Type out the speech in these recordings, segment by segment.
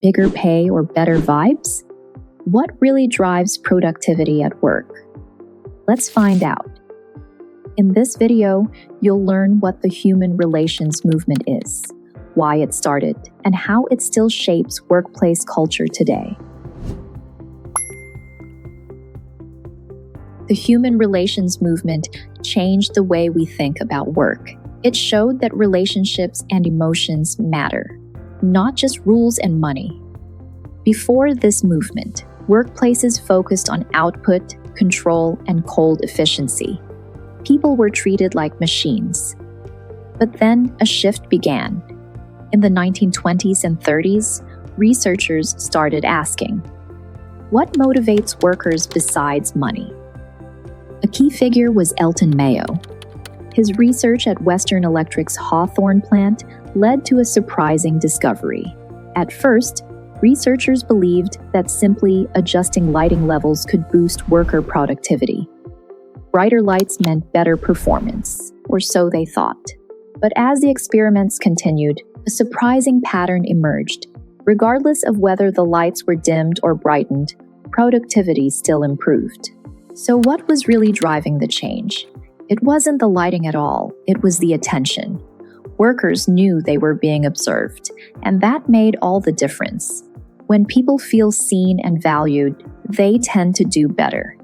Bigger pay or better vibes? What really drives productivity at work? Let's find out. In this video, you'll learn what the human relations movement is, why it started, and how it still shapes workplace culture today. The human relations movement changed the way we think about work. It showed that relationships and emotions matter, not just rules and money. Before this movement, workplaces focused on output, control, and cold efficiency. People were treated like machines. But then a shift began. In the 1920s and 30s, researchers started asking, what motivates workers besides money? A key figure was Elton Mayo. His research at Western Electric's Hawthorne plant led to a surprising discovery. At first, researchers believed that simply adjusting lighting levels could boost worker productivity. Brighter lights meant better performance, or so they thought. But as the experiments continued, a surprising pattern emerged. Regardless of whether the lights were dimmed or brightened, productivity still improved. So what was really driving the change? It wasn't the lighting at all, it was the attention. Workers knew they were being observed, and that made all the difference. When people feel seen and valued, they tend to do better.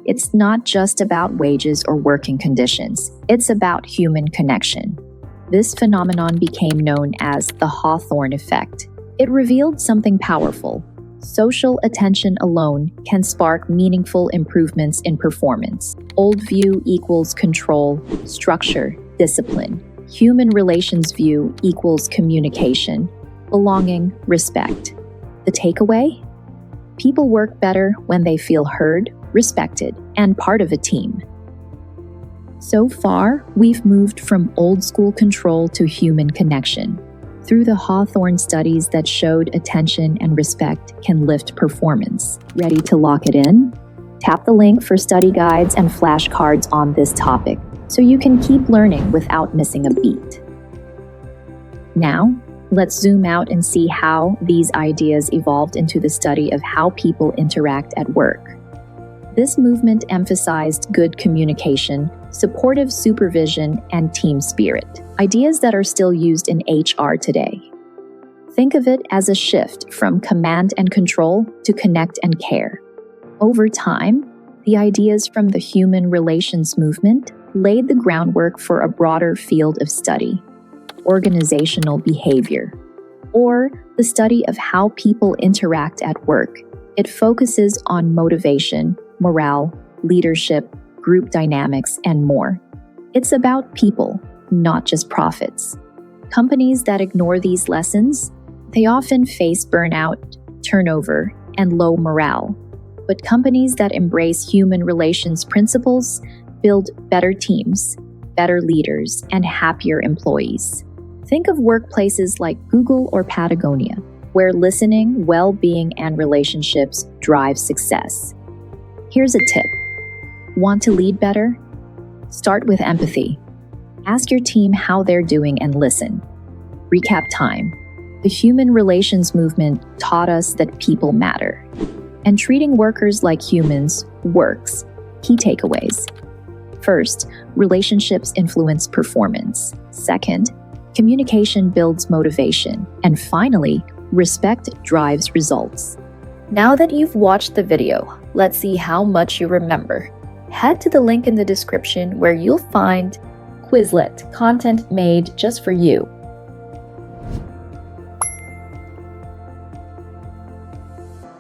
It's not just about wages or working conditions, it's about human connection. This phenomenon became known as the Hawthorne effect. It revealed something powerful. Social attention alone can spark meaningful improvements in performance. Old view equals control, structure, discipline. Human relations view equals communication, belonging, respect. The takeaway? People work better when they feel heard, respected, and part of a team. So far, we've moved from old-school control to human connection. Through the Hawthorne studies that showed attention and respect can lift performance. Ready to lock it in? Tap the link for study guides and flashcards on this topic so you can keep learning without missing a beat. Now, let's zoom out and see how these ideas evolved into the study of how people interact at work. This movement emphasized good communication, supportive supervision, and team spirit, ideas that are still used in HR today. Think of it as a shift from command and control to connect and care. Over time, the ideas from the human relations movement laid the groundwork for a broader field of study, organizational behavior, or the study of how people interact at work. It focuses on motivation, morale, leadership, group dynamics, and more. It's about people, not just profits. Companies that ignore these lessons, they often face burnout, turnover, and low morale. But companies that embrace human relations principles build better teams, better leaders, and happier employees. Think of workplaces like Google or Patagonia, where listening, well-being, and relationships drive success. Here's a tip. Want to lead better? Start with empathy. Ask your team how they're doing and listen. Recap time. The human relations movement taught us that people matter. And treating workers like humans works. Key takeaways. First, relationships influence performance. Second, communication builds motivation. And finally, respect drives results. Now that you've watched the video, let's see how much you remember. Head to the link in the description where you'll find Quizlet content made just for you.